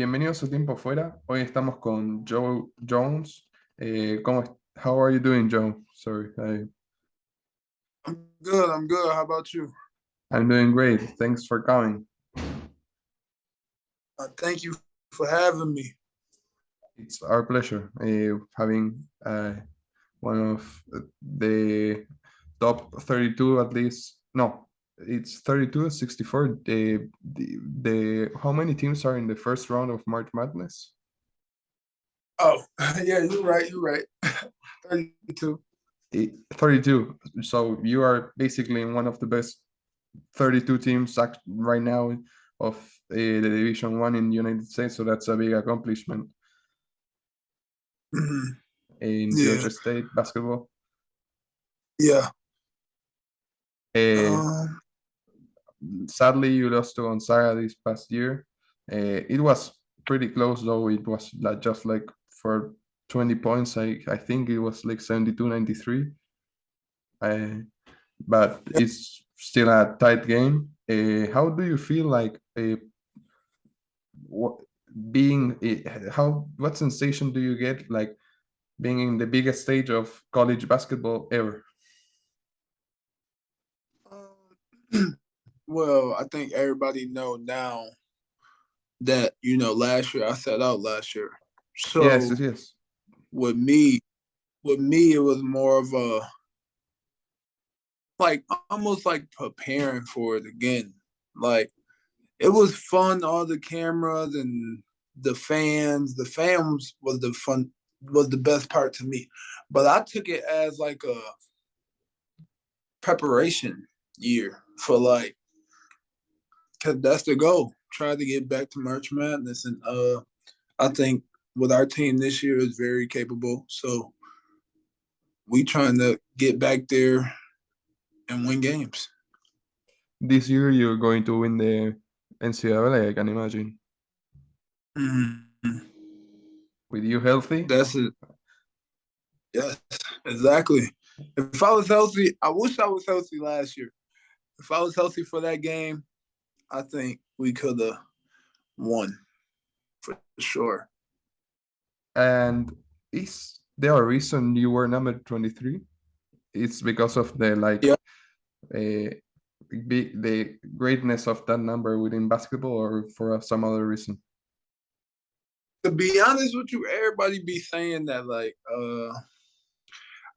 Bienvenidos a Tiempo Fuera. Hoy estamos con Joe Jones. How are you doing, Joe? Sorry, I'm good. I'm good. How about you? I'm doing great. Thanks for coming. Thank you for having me. It's our pleasure having one of the top 32 at least. No, it's 32, 64. How many teams are in the first round of March Madness? Oh, yeah, you're right. You're right. 32. 32. So you are basically in one of the best 32 teams right now of the Division One in the United States. So that's a big accomplishment Mhm. in Yeah. Georgia State basketball. Yeah. Uh, Um, Sadly, you lost to Gonzaga this past year. It was pretty close, though. It was just like for 20 points. I think it was like 72-93. But yeah. it's still a tight game. How do you feel like what being what sensation do you get like being in the biggest stage of college basketball ever? Well, I think everybody know now that last year I sat out last year. Yes, yes, So yes. with me, it was more of a like almost like preparing for it again. Like it was fun, all the cameras and the fans. The fans was the best part to me. But I took it as like a preparation year for like cause that's the goal. Try to get back to March Madness. And I think with our team this year is very capable. So we trying to get back there and win games. This year you're going to win the NCAA, I can imagine. Mm-hmm. With you healthy? That's it. Yes, exactly. If I was healthy, I wish I was healthy last year. If I was healthy for that game, I think we could have won for sure. And is there a reason you were number 23? It's because of the like Yeah. uh, the greatness of that number within basketball, or for some other reason? To be honest with you, everybody be saying that like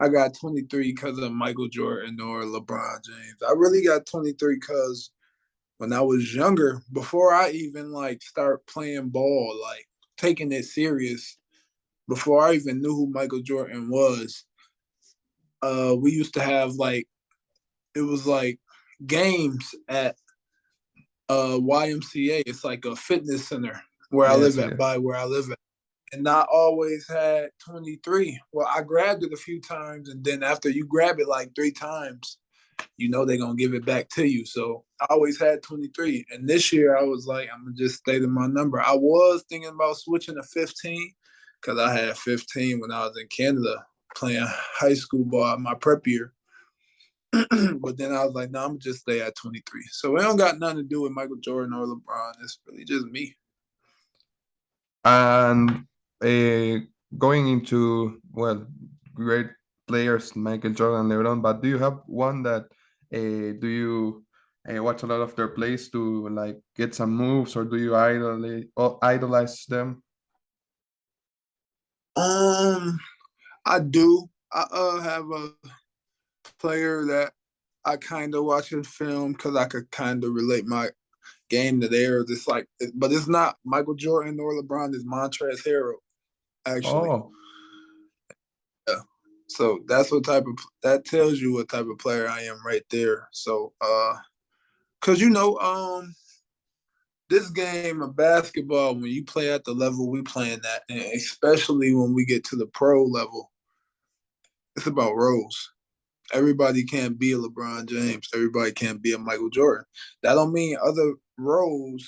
I got 23 because of Michael Jordan or LeBron James. I really got 23 because when I was younger, before I even like start playing ball, like taking it serious, before I even knew who Michael Jordan was, we used to have like it was like games at YMCA. It's like a fitness center Yes, yes. where I live at. And I always had 23. Well, I grabbed it a few times, and then after you grab it like three times, you know they're gonna give it back to you. So I always had 23. And this year I was like, I'm gonna just stay to my number. I was thinking about switching to 15 because I had 15 when I was in Canada playing high school ball my prep year. But then I was like, no, I'm gonna just stay at 23. So it don't got nothing to do with Michael Jordan or LeBron. It's really just me. And uh, going into, well, great players, Michael Jordan, LeBron, but do you have one that do you watch a lot of their plays to like get some moves, or do you idolize them? Um, I do. I have a player that I kind of watch his film because I could kind of relate my game to theirs. It's like, but it's not Michael Jordan nor LeBron. It's Montrezl Harrell, actually. Oh, Yeah. So that tells you what type of player I am right there. So, cause this game of basketball, when you play at the level we playing at, and especially when we get to the pro level, it's about roles. Everybody can't be a LeBron James. Everybody can't be a Michael Jordan. That don't mean other roles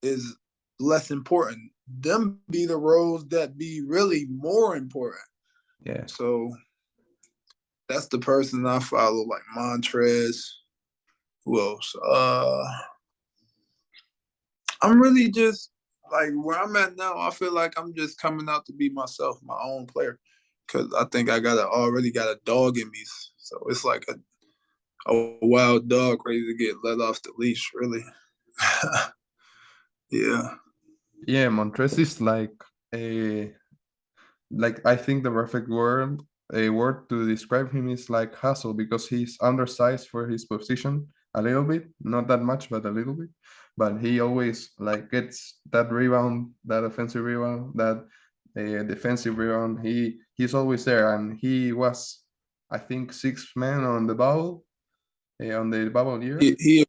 is less important. Them be the roles that be really more important. yeah. So that's the person I follow, like Montrez. Who else? I'm really just like where I'm at now, I feel like I'm just coming out to be myself, my own player, because I think I already got a dog in me. So it's like a wild dog ready to get let off the leash, really. Yeah. Yeah, Montrez is a like I think the perfect word to describe him is like hustle, because he's undersized for his position a little bit, not that much, but a little bit. But he always like gets that rebound, that offensive rebound, that defensive rebound. He's always there, and he was, I think, sixth man on the bubble year. He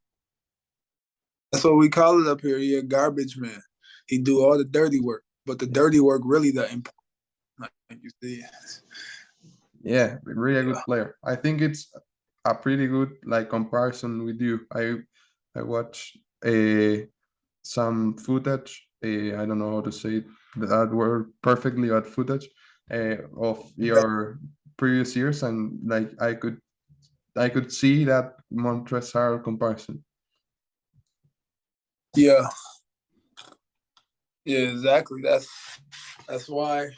that's what we call it up here. He a garbage man. He do all the dirty work, but the Yeah, dirty work really the important. Like you see. yeah, really a Yeah. good player. I think it's a pretty good like comparison with you. I watched some footage. I don't know how to say that word perfectly, but footage of your previous years, and like I could see that Montrezl comparison. Yeah. Yeah. Exactly. That's why.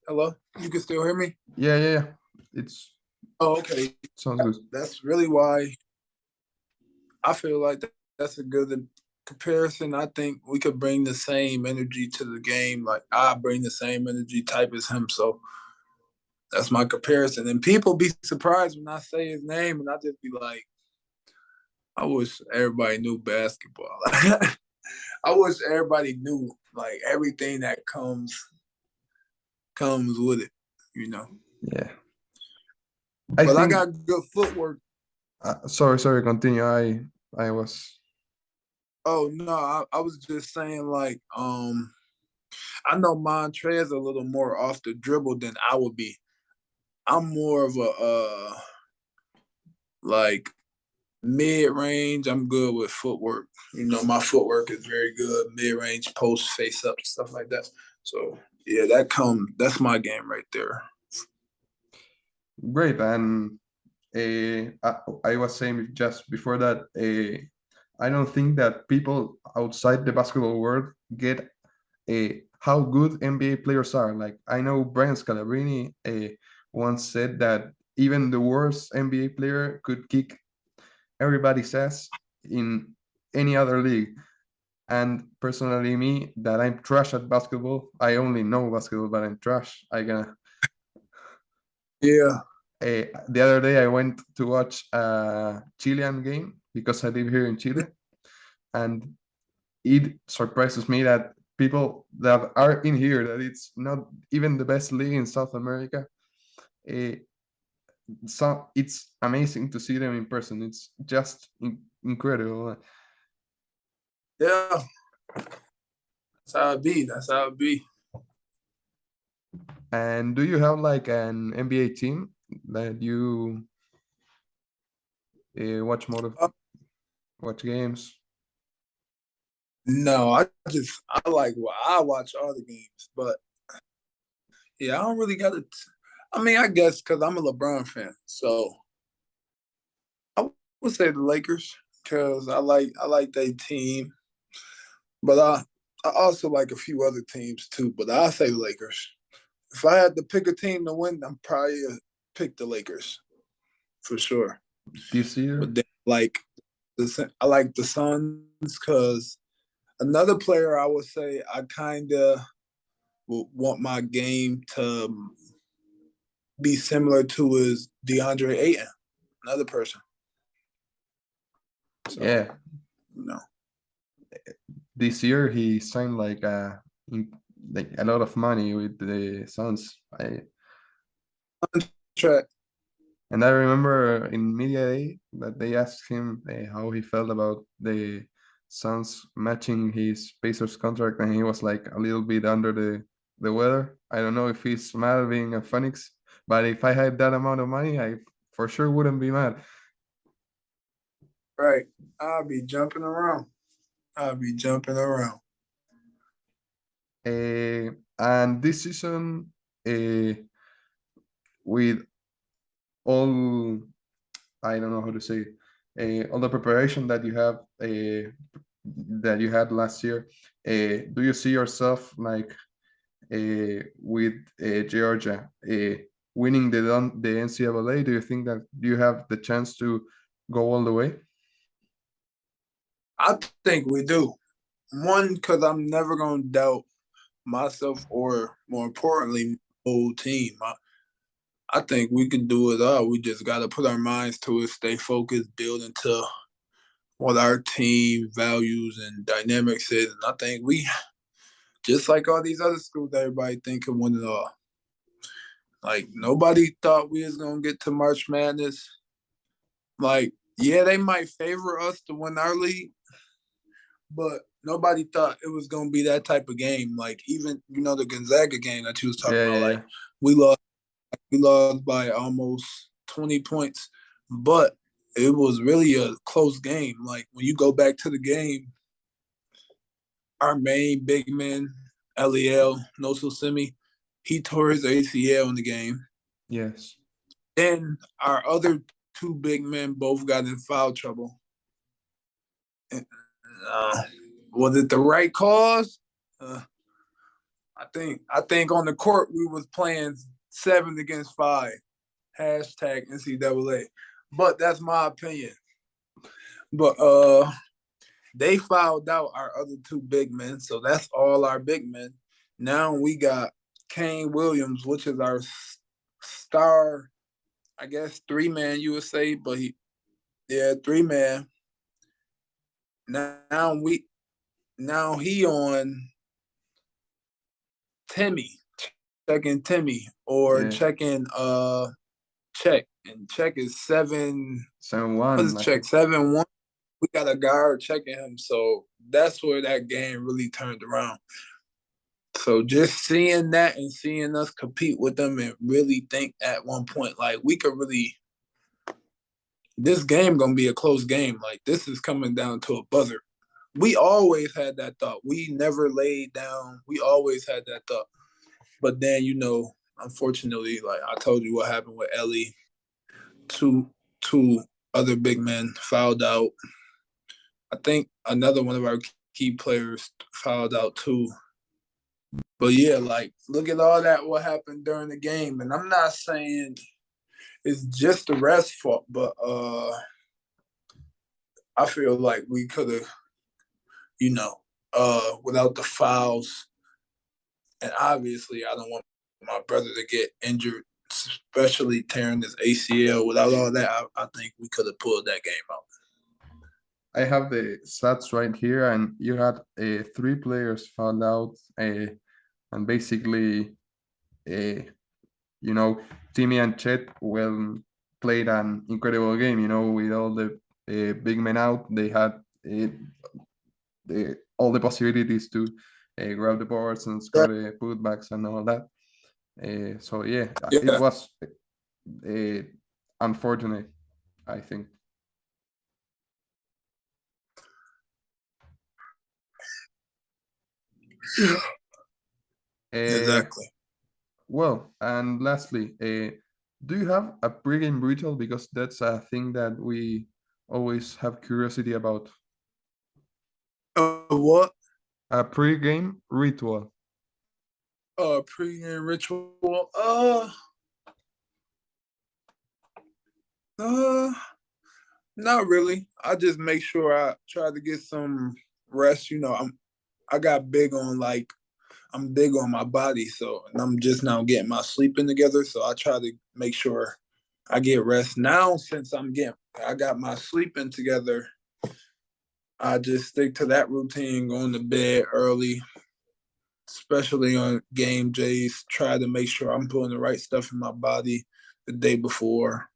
Hello. You can still hear me? Yeah, yeah, yeah. It's Oh, okay. sounds good. That's really why I feel like that's a good comparison. I think we could bring the same energy to the game. Like I bring the same energy type as him. So that's my comparison. And people be surprised when I say his name, and I just be like, I wish everybody knew basketball. I wish everybody knew like everything that comes with it, you know. Yeah, I But I think. got good footwork. Sorry. Continue. I was. Oh no, I was just saying like I know Montrez a little more off the dribble than I would be. I'm more of a like mid range. I'm good with footwork. You know, my footwork is very good. Mid range, post, face up, stuff like that. So yeah, that's my game right there. Great, and I was saying just before that I don't think that people outside the basketball world get how good NBA players are. Like I know Brian Scalabrine once said that even the worst NBA player could kick everybody's ass in any other league. And personally, me, that I'm trash at basketball. I only know basketball, but I'm trash. I gonna Yeah, the other day I went to watch a Chilean game because I live here in Chile, and it surprises me that people that are in here, that it's not even the best league in South America. Uh, so it's amazing to see them in person. It's just incredible. yeah. That's how it be. That's how it be. And do you have like an NBA team that you watch more of, Uh, watch games? no, I like well, I watch all the games, but yeah, I don't really got it. I mean, I guess because I'm a LeBron fan, so I would say the Lakers because I like their team, but I also like a few other teams too. But I say the Lakers. If I had to pick a team to win, I'm probably pick the Lakers for sure. This But year? then I like the Suns because another player I would say I kind of would want my game to be similar to is DeAndre Ayton, another person. So Yeah, you know, this year he signed like a lot of money with the Suns. track. And I remember in media day that they asked him how he felt about the Suns matching his Pacers contract, and he was like a little bit under the weather. I don't know if he's mad being a Phoenix, but if I had that amount of money, I for sure wouldn't be mad. Right. I'll be jumping around. I'll be jumping around. And this season, uh, with all, I don't know how to say, all the preparation that you have that you had last year. Do you see yourself like with Georgia winning the NCAA? Do you think that you have the chance to go all the way? I think we do. One, because I'm never going to doubt myself or, more importantly, whole team. I think we can do it all. We just got to put our minds to it, stay focused, build into what our team values and dynamics is. And I think we, just like all these other schools, everybody think can win it all. Like nobody thought we was gonna get to March Madness. Like, yeah, they might favor us to win our league, but nobody thought it was gonna be that type of game. Like even the Gonzaga game that you was talking Yeah, about. yeah, Like yeah. we lost, we lost by almost 20 points, but it was really a close game. Like when you go back to the game, our main big man, Eliel Nososimi, he tore his ACL in the game. Yes. Then our other two big men both got in foul trouble. Uh, was it the right cause? I think on the court we was playing 7 against 5. Hashtag NCAA. But that's my opinion. But they fouled out our other two big men, so that's all our big men. Now we got Kane Williams, which is our star, I guess 3-man you would say, but 3-man. Now he on Timmy, checking Timmy or Yeah. checking check. And check is 7-1, I check? think. 7-1. We got a guard checking him. So that's where that game really turned around. So just seeing that and seeing us compete with them and really think at one point, like we could really, this game gonna be a close game. Like this is coming down to a buzzer. We always had that thought. We never laid down. We always had that thought. But then, unfortunately, like I told you what happened with Ellie. Two other big men fouled out. I think another one of our key players fouled out too. But yeah, like look at all that what happened during the game. And I'm not saying it's just the refs' fault, but I feel like we could have, without the fouls. And obviously I don't want my brother to get injured, especially tearing his ACL. Without all that, I think we could have pulled that game out. I have the stats right here, and you had 3 players fouled out, and basically, uh, you know, Timmy and Chet played an incredible game. With all the big men out, they had all the possibilities to grab the boards and score the putbacks and all that. So yeah, it Yeah, was uh, unfortunate, I think. Uh, exactly. well, and lastly, do you have a pregame ritual? Because that's a thing that we always have curiosity about. What? A pregame ritual. Pregame ritual. Uh, Not really. I just make sure I try to get some rest. I got big on like I'm big on my body, so and I'm just now getting my sleeping together. So I try to make sure I get rest now. Since I got my sleeping together. I just stick to that routine, going to bed early, especially on game days. Try to make sure I'm putting the right stuff in my body the day before.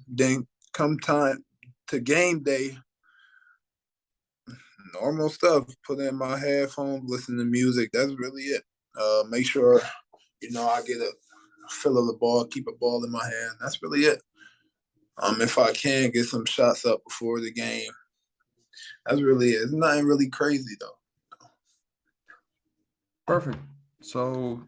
Then come time to game day, normal stuff. Put in my headphones, listen to music. That's really it. Make sure I get a feel of the ball, keep a ball in my hand. That's really it. If I can get some shots up before the game, that's really it. It's nothing really crazy though. Perfect. So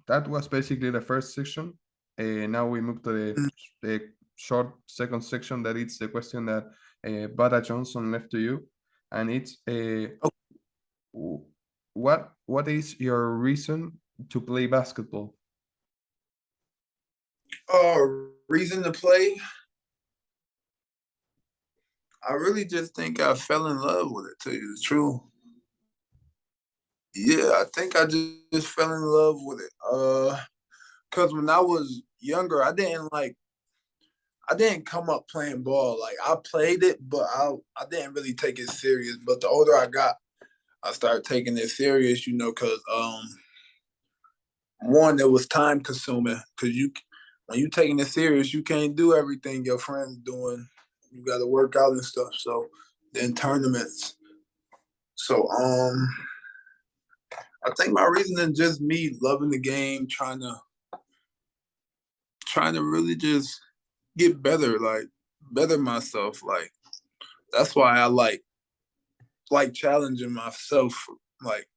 that was basically the first section. Now we move to the short second section that it's the question that Bada Johnson left to you, and it's what is your reason to play basketball? Reason to play. I really just think I fell in love with it, to tell you the truth. Yeah, I think I just fell in love with it. Cause when I was younger, I didn't come up playing ball. Like I played it, but I didn't really take it serious. But the older I got, I started taking it serious, cause one, it was time consuming. Cause when you taking it serious, you can't do everything your friends doing. You gotta work out and stuff. So then tournaments. So I think my reason is just me loving the game, trying to really just get better, like better myself. Like that's why I like challenging myself. Like,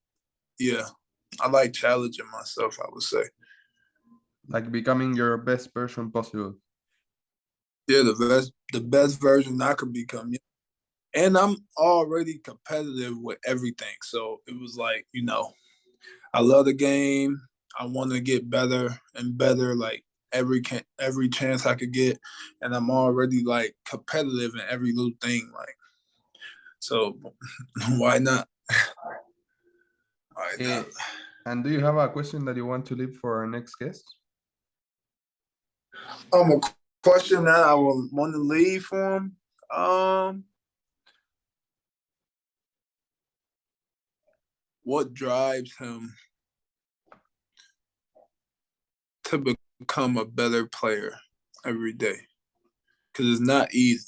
yeah, I like challenging myself, I would say. Like becoming your best version possible. Yeah, the best version I could become. And I'm already competitive with everything. So it was like, I love the game. I want to get better and better, like every chance I could get, and I'm already like competitive in every little thing. Like, so why not? Why Uh, not? and do you have a question that you want to leave for our next guest? A question that I would want to leave for him. What drives him to become a better player every day? Because it's not easy.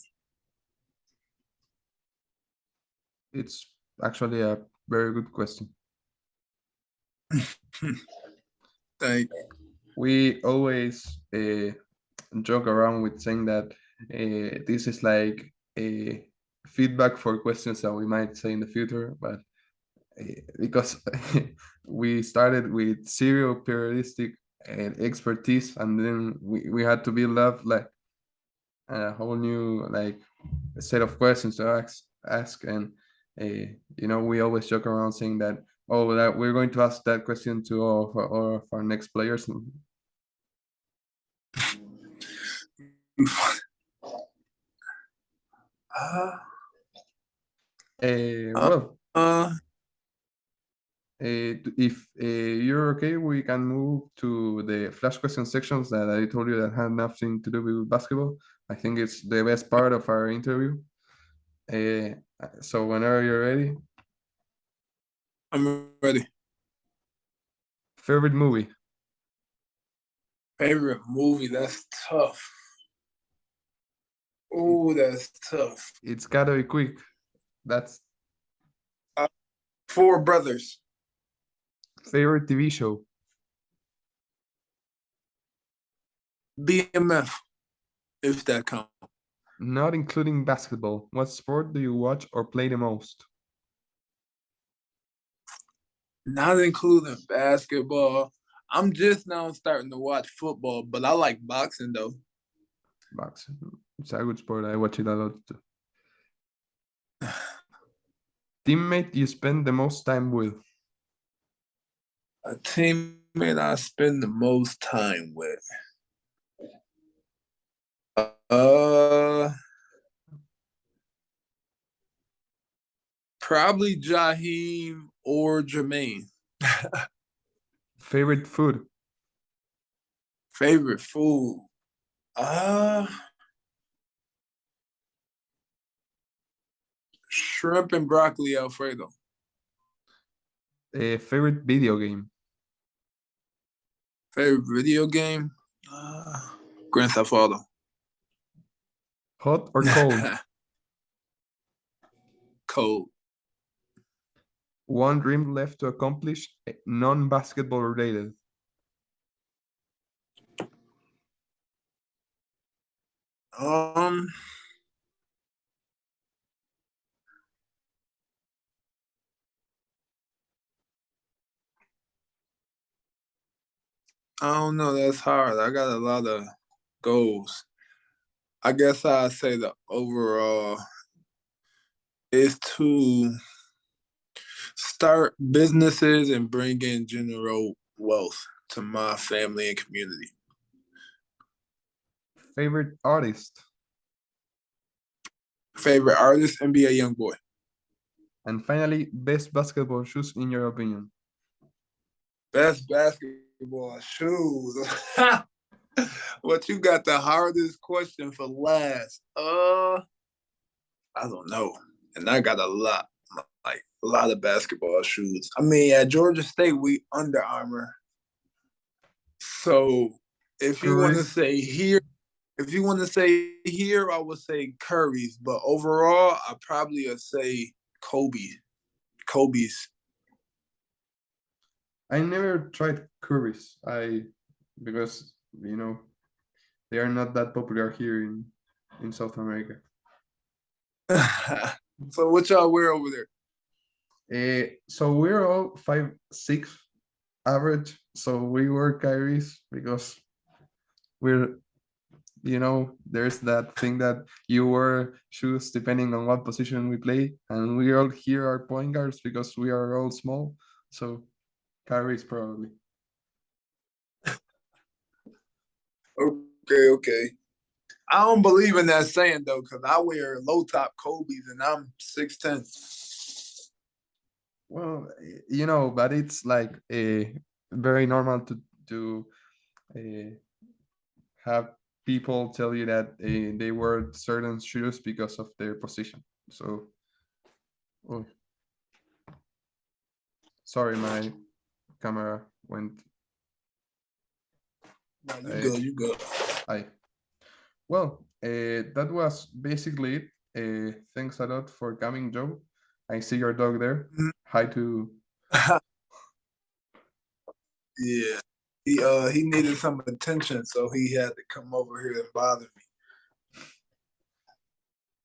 It's actually a very good question. Thank We always joke around with saying that this is like a feedback for questions that we might say in the future, but because we started with serial periodistic expertise, and then we had to build up like a whole new like set of questions to ask, and we always joke around saying that, oh, that we're going to ask that question to all of our next players. you. Uh, Well, uh, if you're okay, we can move to the flash question sections that I told you that had nothing to do with basketball. I think it's the best part of our interview. So whenever you're ready. I'm ready. Favorite movie? Favorite movie? That's tough. It, Oh, that's tough. it's gotta be quick. That's Uh, Four Brothers. favorite TV show. BMF, if that counts. Not including basketball. What sport do you watch or play the most? Not including basketball. I'm just now starting to watch football, but I like boxing though. Boxing. It's a good sport. I watch it a lot too. Teammate you spend the most time with? A teammate I spend the most time with. Uh, Probably Jaheim or Jermaine. Favorite food? Favorite food. Uh Shrimp and broccoli Alfredo. Favorite video game? Favorite video game? Grand Theft Auto. Hot or cold? Cold. One dream left to accomplish, non-basketball related. Um, I don't know. That's hard. I got a lot of goals. I guess I'd say the overall is to start businesses and bring in general wealth to my family and community. Favorite artist? Favorite artist, NBA YoungBoy. And finally, best basketball shoes in your opinion? Best basketball shoes. What you got the hardest question for last? I don't know. And I got like a lot of basketball shoes. I mean, at Georgia State, we Under Armour. So if you want to Curry's? say here, I would say Curry's. But overall, I probably would say Kobe's. I never tried Curry's. Because they are not that popular here in South America. So what y'all wear over there? So we're all 5'6" average. So we wear Kyrie's because we're there's that thing that you wear shoes depending on what position we play, and we all here are point guards because we are all small. So Kyrie's probably. Okay. I don't believe in that saying though, because I wear low top Kobe's and I'm 6'10". Well, but it's like very normal to have people tell you that they wear certain shoes because of their position. So, oh, sorry, my camera went. No, you go. Well, that was basically it. Thanks a lot for coming, Joe. I see your dog there. Hi to. Yeah. He needed some attention, so he had to come over here and bother me.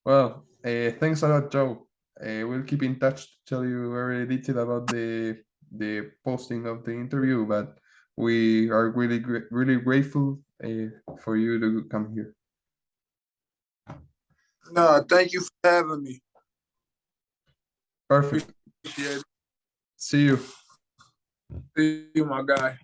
Well, thanks a lot, Joe. We'll keep in touch to tell you very detail about the posting of the interview, but we are really grateful for you to come here. No, thank you for having me. Perfect. Appreciate it. See you. See you, my guy.